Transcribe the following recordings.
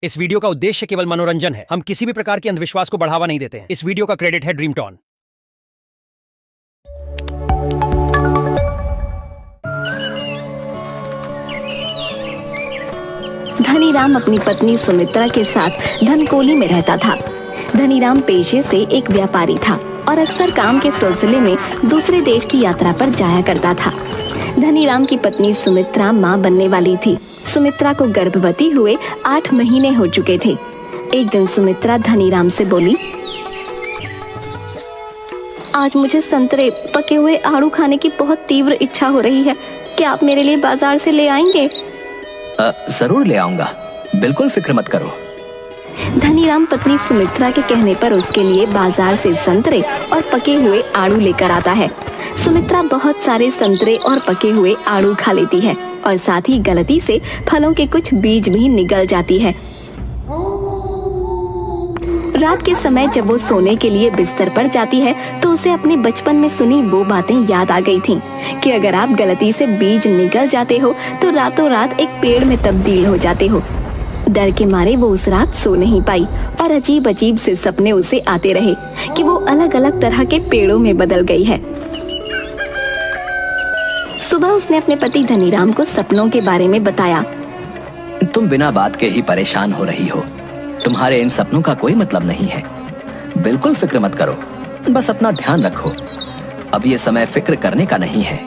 इस वीडियो का उद्देश्य केवल मनोरंजन है। हम किसी भी प्रकार के अंधविश्वास को बढ़ावा नहीं देते हैं। इस वीडियो का क्रेडिट है ड्रीमटॉन। धनीराम अपनी पत्नी सुमित्रा के साथ धनकोली में रहता था। धनीराम पेशे से एक व्यापारी था और अक्सर काम के सिलसिले में दूसरे देश की यात्रा पर जाया करता था। धनीराम की पत्नी सुमित्रा मां बनने वाली थी। सुमित्रा को गर्भवती हुए 8 महीने हो चुके थे। एक दिन सुमित्रा धनीराम से बोली, आज मुझे संतरे, पके हुए आड़ू खाने की बहुत तीव्र इच्छा हो रही है। क्या आप मेरे लिए बाजार से ले आएंगे? जरूर ले आऊंगा, बिल्कुल फिक्र मत करो। धनीराम पत्नी सुमित्रा के कहने पर उसके लिए बाजार से संतरे और पके हुए आड़ू लेकर आता है। सुमित्रा बहुत सारे संतरे और पके हुए आड़ू खा लेती है और साथ ही गलती से फलों के कुछ बीज भी निगल जाती है। रात के समय जब वो सोने के लिए बिस्तर पर जाती है तो उसे अपने बचपन में सुनी वो बातें याद आ गई थीं कि अगर आप गलती से बीज निगल जाते हो तो रातों रात एक पेड़ में तब्दील हो जाते हो। डर के मारे वो उस रात सो नहीं पाई और अजीब अजीब से सपने उसे आते रहे कि वो अलग अलग तरह के पेड़ों में बदल गई है। सुबह उसने अपने पति धनीराम को सपनों के बारे में बताया। तुम बिना बात के ही परेशान हो रही हो। तुम्हारे इन सपनों का कोई मतलब नहीं है। बिल्कुल फिक्र मत करो, बस अपना ध्यान रखो। अब ये समय फिक्र करने का नहीं है।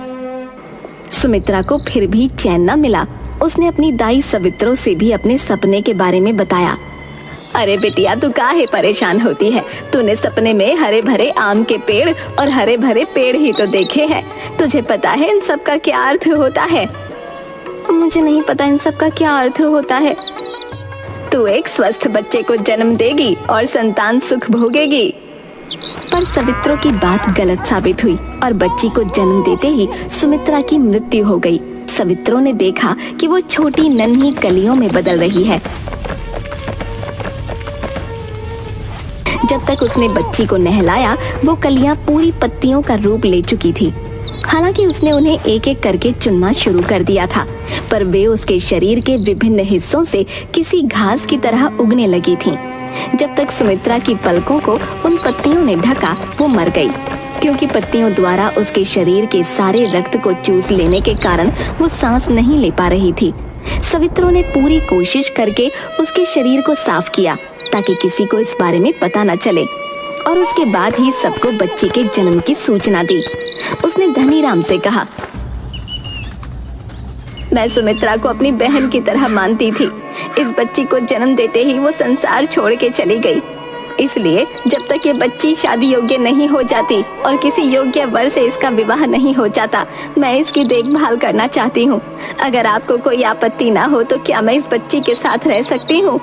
सुमित्रा को फिर भी चैन न मिला। उसने अपनी दाई सवित्रो से भी अपने सपने के बारे में बताया। अरे बिटिया, तू काहे परेशान होती है? तूने सपने में हरे भरे आम के पेड़ और हरे भरे पेड़ ही तो देखे हैं। तुझे पता है इन सब का क्या अर्थ होता है? मुझे नहीं पता इन सब का क्या अर्थ होता है। तू एक स्वस्थ बच्चे को जन्म देगी और संतान सुख भोगेगी। पर सवित्रो की बात गलत साबित हुई और बच्ची को जन्म देते ही सुमित्रा की मृत्यु हो गई। सवित्रो ने देखा कि वो छोटी नन्ही कलियों में बदल रही है। जब तक उसने बच्ची को नहलाया वो कलियां पूरी पत्तियों का रूप ले चुकी थी। हालांकि उसने उन्हें एक एक करके चुनना शुरू कर दिया था, पर वे उसके शरीर के विभिन्न हिस्सों से किसी घास की तरह उगने लगी थीं। जब तक सुमित्रा की पलकों को उन पत्तियों ने ढका वो मर गई, क्योंकि पत्तियों द्वारा उसके शरीर के सारे रक्त को चूस लेने के कारण वो सांस नहीं ले पा रही थी। सवित्रो ने पूरी कोशिश करके उसके शरीर को साफ किया ताकि किसी को इस बारे में पता न चले, और उसके बाद ही सबको बच्चे के जन्म की सूचना दी। उसने धनीराम से कहा, मैं सुमित्रा को अपनी बहन की तरह मानती थी। इस बच्ची को जन्म देते ही वो संसार छोड़ के चली गई। इसलिए जब तक ये बच्ची शादी योग्य नहीं हो जाती और किसी योग्य वर से इसका विवाह नहीं हो जाता, मैं इसकी देखभाल करना चाहती हूँ। अगर आपको कोई आपत्ति ना हो तो क्या मैं इस बच्ची के साथ रह सकती हूँ?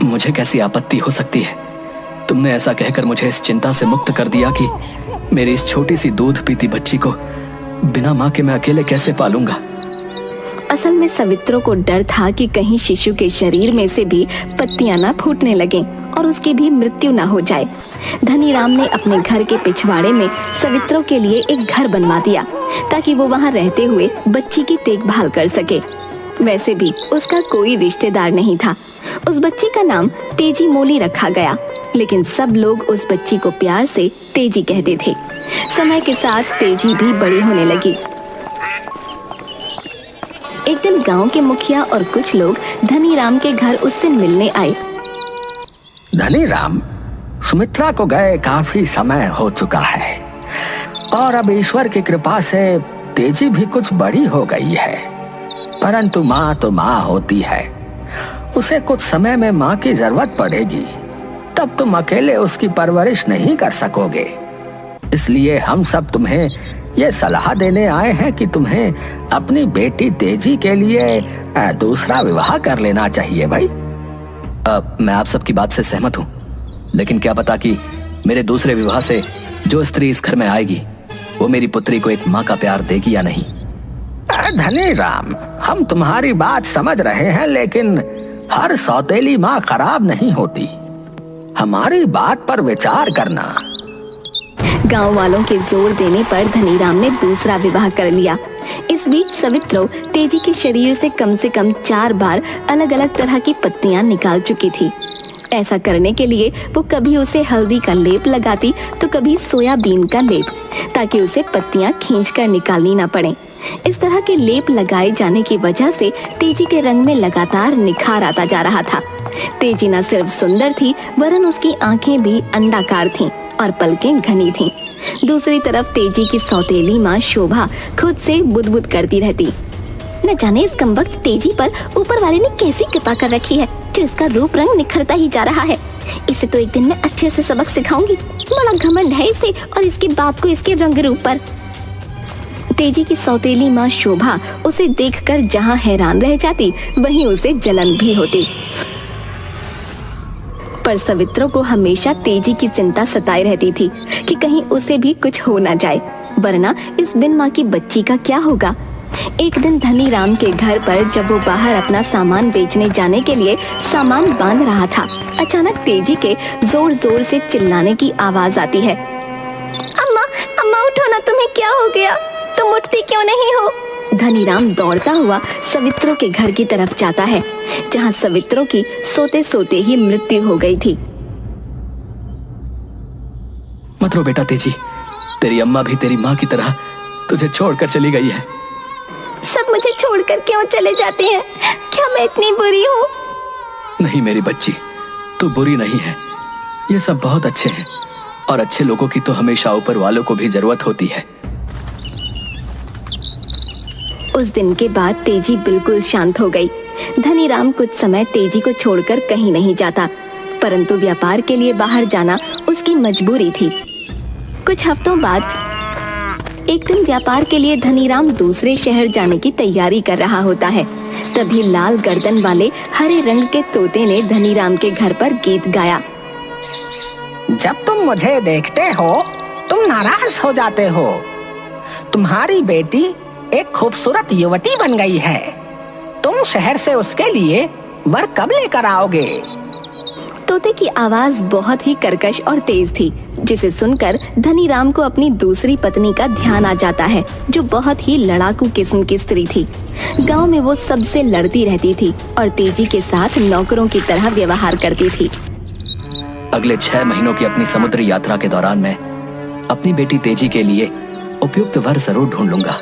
मुझे कैसी आपत्ति हो सकती है? तुमने ऐसा कहकर मुझे इस चिंता से मुक्त कर दिया कि मेरी इस छोटी सी दूध पीती बच्ची को बिना माँ के मैं अकेले कैसे पालूंगा। असल में सवित्रो को डर था कि कहीं शिशु के शरीर में से भी पत्तियां ना फूटने लगें और उसकी भी मृत्यु ना हो जाए। धनीराम ने अपने घर के पिछवाड़े में सवित्रो के लिए एक घर बनवा दिया ताकि वो वहां रहते हुए बच्ची की देखभाल कर सके। वैसे भी उसका कोई रिश्तेदार नहीं था। उस बच्ची का नाम तेजी मोली रखा गया, लेकिन सब लोग उस बच्ची को प्यार से तेजी कहते थे। समय के साथ तेजी भी बड़ी होने लगी। एक दिन गांव के मुखिया और कुछ लोग धनीराम के घर उससे मिलने आए। धनीराम, सुमित्रा को गए काफी समय हो चुका है और अब ईश्वर की कृपा से तेजी भी कुछ बड़ी हो गई है, परंतु माँ तो माँ होती है। उसे कुछ समय में माँ की जरूरत पड़ेगी, तब तुम अकेले उसकी परवरिश नहीं कर सकोगे। इसलिए हम सब तुम्हें ये सलाह देने आए हैं कि तुम्हें अपनी बेटी तेजी के लिए दूसरा विवाह कर लेना चाहिए। भाई, मैं आप सबकी बात से सहमत हूँ, लेकिन क्या पता कि मेरे दूसरे विवाह से जो स्त्री इस घर में आएगी वो मेरी पुत्री को एक माँ का प्यार देगी या नहीं। धनीराम, हम तुम्हारी बात समझ रहे हैं, लेकिन हर सौतेली माँ खराब नहीं होती। हमारी बात पर विचार करना। गांव वालों के जोर देने पर धनीराम ने दूसरा विवाह कर लिया। इस बीच सवित्रो तेजी के शरीर से कम 4 बार अलग अलग तरह की पत्तियां निकाल चुकी थी। ऐसा करने के लिए वो कभी उसे हल्दी का लेप लगाती तो कभी सोयाबीन का लेप, ताकि उसे पत्तियां खींचकर निकालनी ना पड़े। इस तरह के लेप लगाए जाने की वजह से तेजी के रंग में लगातार निखार आता जा रहा था। तेजी न सिर्फ सुंदर थी वरन उसकी आंखें भी अंडाकार थीं और पलकें घनी थीं। दूसरी तरफ तेजी की सौतेली माँ शोभा खुद से बुदबुद करती रहती, न जाने इस कमबख्त तेजी पर ऊपर वाले ने कैसी कृपा कर रखी है जो इसका रूप रंग निखरता ही जा रहा है। इसे तो एक दिन मैं अच्छे से सबक सिखाऊंगी। बड़ा घमंड है इसे और इसके बाप को इसके रंग रूप पर। तेजी की सौतेली माँ शोभा उसे देखकर जहाँ हैरान रह जाती वहीं उसे जलन भी होती। पर सवित्रो को हमेशा तेजी की चिंता सताए रहती थी कि कहीं उसे भी कुछ हो ना जाए, वरना इस बिन माँ की बच्ची का क्या होगा। एक दिन धनी राम के घर पर जब वो बाहर अपना सामान बेचने जाने के लिए सामान बांध रहा था, अचानक तेजी के जोर जोर से चिल्लाने की आवाज आती है। अम्मा, अम्मा उठो ना, तुम्हें क्या हो गया? तुम उठती क्यों नहीं हो? धनी राम दौड़ता हुआ सवित्रो के घर की तरफ जाता है, जहाँ सवित्रो की सोते सोते ही मृत्यु हो गई थी। मत रो बेटा तेजी, तेरी अम्मा भी तेरी माँ की तरह तुझे छोड़कर चली गई है। सब मुझे छोड़कर क्यों चले जाते हैं? क्या मैं इतनी बुरी हूँ? नहीं मेरी बच्ची, तू बुरी नहीं है। ये सब बहुत अच्छे हैं और अच्छे लोगों की तो हमेशा ऊपर वालों को भी जरूरत होती है। उस दिन के बाद तेजी बिल्कुल शांत हो गई। धनी राम कुछ समय तेजी को छोड़कर कहीं नहीं जाता, परंतु व्यापार के लिए बाहर जाना उसकी मजबूरी थी। कुछ हफ्तों बाद एक दिन व्यापार के लिए धनीराम दूसरे शहर जाने की तैयारी कर रहा होता है। तभी लाल गर्दन वाले हरे रंग के तोते ने धनीराम के घर पर गीत गाया। जब तुम मुझे देखते हो तुम नाराज हो जाते हो। तुम्हारी बेटी एक खूबसूरत युवती बन गई है। तुम शहर से उसके लिए वर कब लेकर आओगे? तोते की आवाज बहुत ही कर्कश और तेज थी, जिसे सुनकर धनीराम को अपनी दूसरी पत्नी का ध्यान आ जाता है, जो बहुत ही लड़ाकू किस्म की स्त्री थी। गांव में वो सबसे लड़ती रहती थी और तेजी के साथ नौकरों की तरह व्यवहार करती थी। अगले 6 महीनों की अपनी समुद्री यात्रा के दौरान मैं अपनी बेटी तेजी के लिए उपयुक्त वर जरूर ढूंढ लूंगा।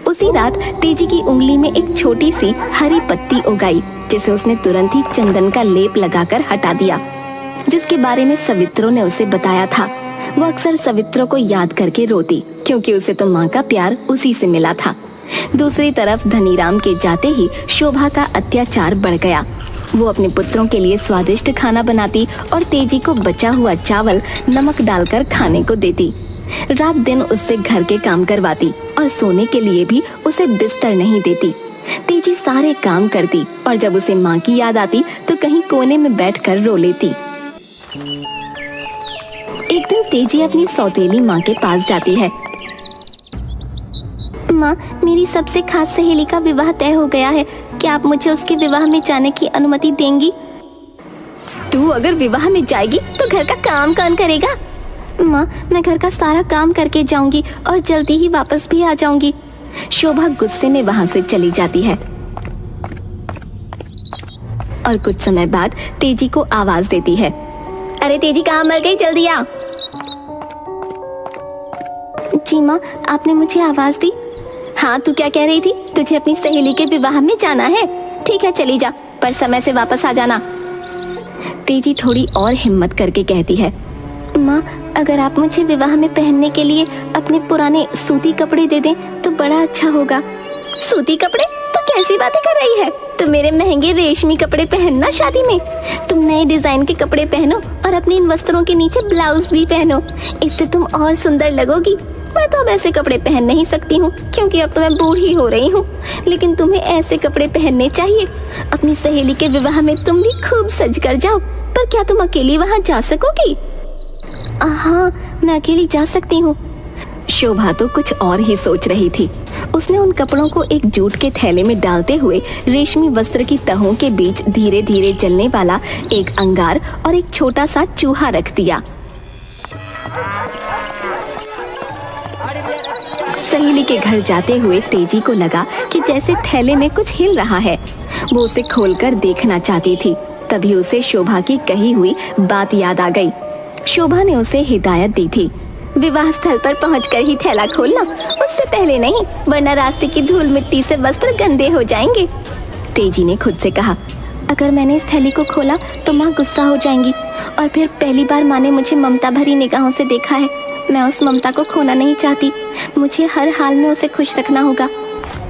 उसी रात तेजी की उंगली में एक छोटी सी हरी पत्ती उगाई, जिसे उसने तुरंत ही चंदन का लेप लगाकर हटा दिया, जिसके बारे में सवित्रो ने उसे बताया था। वो अक्सर सवित्रो को याद करके रोती, क्योंकि उसे तो माँ का प्यार उसी से मिला था। दूसरी तरफ धनीराम के जाते ही शोभा का अत्याचार बढ़ गया। वो अपने पुत्रों के लिए स्वादिष्ट खाना बनाती और तेजी को बचा हुआ चावल नमक डालकर खाने को देती। रात दिन उससे घर के काम करवाती और सोने के लिए भी उसे बिस्तर नहीं देती। तेजी सारे काम करती और जब उसे माँ की याद आती तो कहीं कोने में बैठकर रो लेती। एक दिन तेजी अपनी सौतेली माँ के पास जाती है। माँ, मेरी सबसे खास सहेली का विवाह तय हो गया है। क्या आप मुझे उसके विवाह में जाने की अनुमति देंगी? तू अगर विवाह में जाएगी तो घर का काम कौन करेगा? माँ, मैं घर का सारा काम करके जाऊंगी और जल्दी ही वापस भी आ जाऊंगी। शोभा गुस्से में वहां से चली जाती है और कुछ समय बाद तेजी को आवाज देती है। अरे तेजी, कहाँ मर गई? जल्दी आ। जी माँ, आपने मुझे आवाज दी। हाँ, तू क्या कह रही थी? तुझे अपनी सहेली के विवाह में जाना है? ठीक है, चली जा, पर समय से वापस आ जाना। तेजी थोड़ी और हिम्मत करके कहती है। माँ, अगर आप मुझे विवाह में पहनने के लिए अपने पुराने सूती कपड़े दे दें तो बड़ा अच्छा होगा। सूती कपड़े? तो कैसी बातें कर रही है? तुम मेरे महंगे रेशमी कपड़े पहनना शादी में। तुम नए डिजाइन के कपड़े पहनो और अपने इन वस्त्रों के नीचे ब्लाउज भी पहनो, इससे तुम और सुंदर लगोगी। मैं तो अब ऐसे कपड़े पहन नहीं सकती हूँ, क्योंकि अब तो मैं बूढ़ी हो रही हूँ, लेकिन तुम्हें ऐसे कपड़े पहनने चाहिए। अपनी सहेली के विवाह में तुम भी खूब सज कर जाओ। पर क्या तुम अकेली वहाँ जा सकोगी? हाँ, मैं अकेली जा सकती हूँ। शोभा तो कुछ और ही सोच रही थी। उसने उन कपड़ों को एक जूट के थैले में डालते हुए रेशमी वस्त्र की तहों के बीच धीरे धीरे जलने वाला एक अंगार और एक छोटा सा चूहा रख दिया। सहेली के घर जाते हुए तेजी को लगा कि जैसे थैले में कुछ हिल रहा है। वो उसे खोलकर देखना चाहती थी। तभी उसे शोभा की कही हुई बात याद आ गई। शोभा ने उसे हिदायत दी थी, विवाह स्थल पर पहुंचकर ही थैला खोलना, उससे पहले नहीं, वरना रास्ते की धूल मिट्टी से वस्त्र गंदे हो जाएंगे। तेजी ने खुद से कहा, अगर मैंने इस थैली को खोला तो माँ गुस्सा हो जाएंगी, और फिर पहली बार माँ ने मुझे ममता भरी निगाहों से देखा है। मैं उस ममता को खोना नहीं चाहती, मुझे हर हाल में उसे खुश रखना होगा।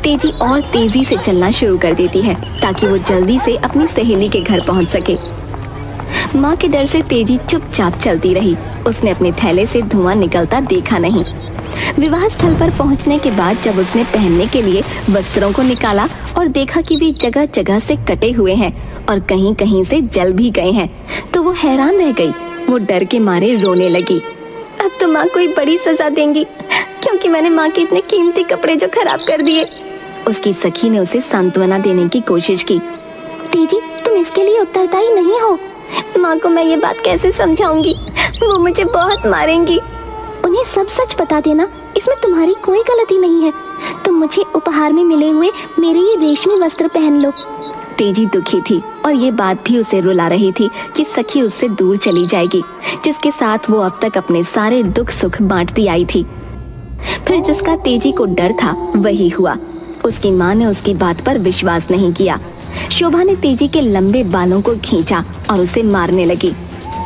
तेजी और तेजी से चलना शुरू कर देती है ताकि वो जल्दी से अपनी सहेली के घर पहुंच सके। माँ के डर से तेजी चुपचाप चलती रही। उसने अपने थैले से धुआं निकलता देखा नहीं। विवाह स्थल पर पहुंचने के बाद जब उसने पहनने के लिए वस्त्रों को निकाला और देखा कि वे जगह जगह से कटे हुए हैं और कहीं कहीं से जल भी गए हैं, तो वो हैरान रह गई। वो डर के मारे रोने लगी। अब तो माँ कोई बड़ी सजा देंगी, क्योंकि मैंने माँ के इतने कीमती कपड़े जो खराब कर दिए। उसकी सखी ने उसे सांत्वना देने की कोशिश की। तेजी, तुम इसके लिए उत्तरदायी नहीं हो। माँ को मैं ये बात कैसे समझाऊंगी? वो मुझे बहुत मारेंगी। उन्हें सब सच बता देना, इसमें तुम्हारी कोई गलती नहीं है। तुम मुझे उपहार में मिले हुए मेरे ये रेशमी वस्त्र पहन लो। तेजी दुखी थी और ये बात भी उसे रुला रही थी कि सखी उससे दूर चली जाएगी, जिसके साथ वो अब तक अपने सारे दुख सुख बांटती आई थी। फिर जिसका तेजी को डर था वही हुआ। उसकी माँ ने उसकी बात पर विश्वास नहीं किया। शोभा ने तेजी के लंबे बालों को खींचा और उसे मारने लगी।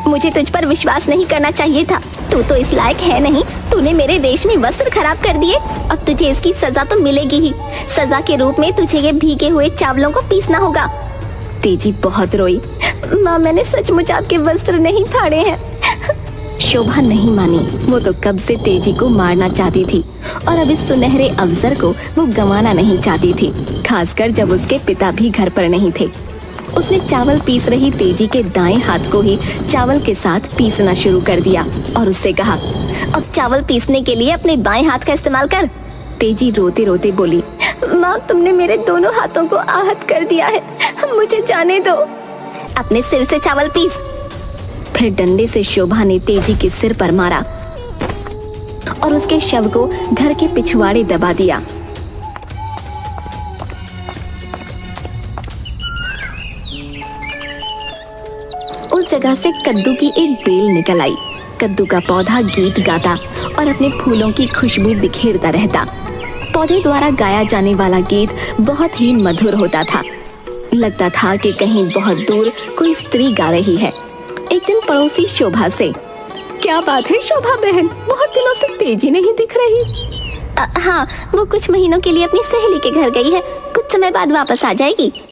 मुझे तुझ पर विश्वास नहीं करना चाहिए था, तू तो इस लायक है नहीं। तूने मेरे रेशमी वस्त्र खराब कर दिए, अब तुझे इसकी सजा तो मिलेगी ही। सजा के रूप में तुझे ये भीगे हुए चावलों को पीसना होगा। तेजी बहुत रोई। माँ, मैंने सचमुच आपके वस्त्र नहीं फाड़े हैं। शोभा नहीं मानी। वो तो कब से तेजी को मारना चाहती थी और अब इस सुनहरे अवसर को वो गंवाना नहीं चाहती थी, खासकर जब उसके पिता भी घर पर नहीं थे। उसने चावल पीस रही तेजी के दाएं हाथ को ही चावल के साथ पीसना शुरू कर दिया और उससे कहा, अब चावल पीसने के लिए अपने बाएं हाथ का इस्तेमाल कर। तेजी रोते रोते बोली, माँ, तुमने मेरे दोनों हाथों को आहत कर दिया है, मुझे जाने दो। अपने सिर से चावल पीस। फिर डंडे से शोभा ने तेजी के सिर पर मारा और उसके शव को घर के पिछवाड़े दबा दिया। उस जगह से कद्दू की एक बेल निकल आई। कद्दू का पौधा गीत गाता और अपने फूलों की खुशबू बिखेरता रहता। पौधे द्वारा गाया जाने वाला गीत बहुत ही मधुर होता था। लगता था कि कहीं बहुत दूर कोई स्त्री गा रही है। एक दिन पड़ोसी शोभा से, क्या बात है शोभा बहन, बहुत दिनों से तेजी नहीं दिख रही। हाँ, वो कुछ महीनों के लिए अपनी सहेली के घर गई है, कुछ समय बाद वापस आ जाएगी।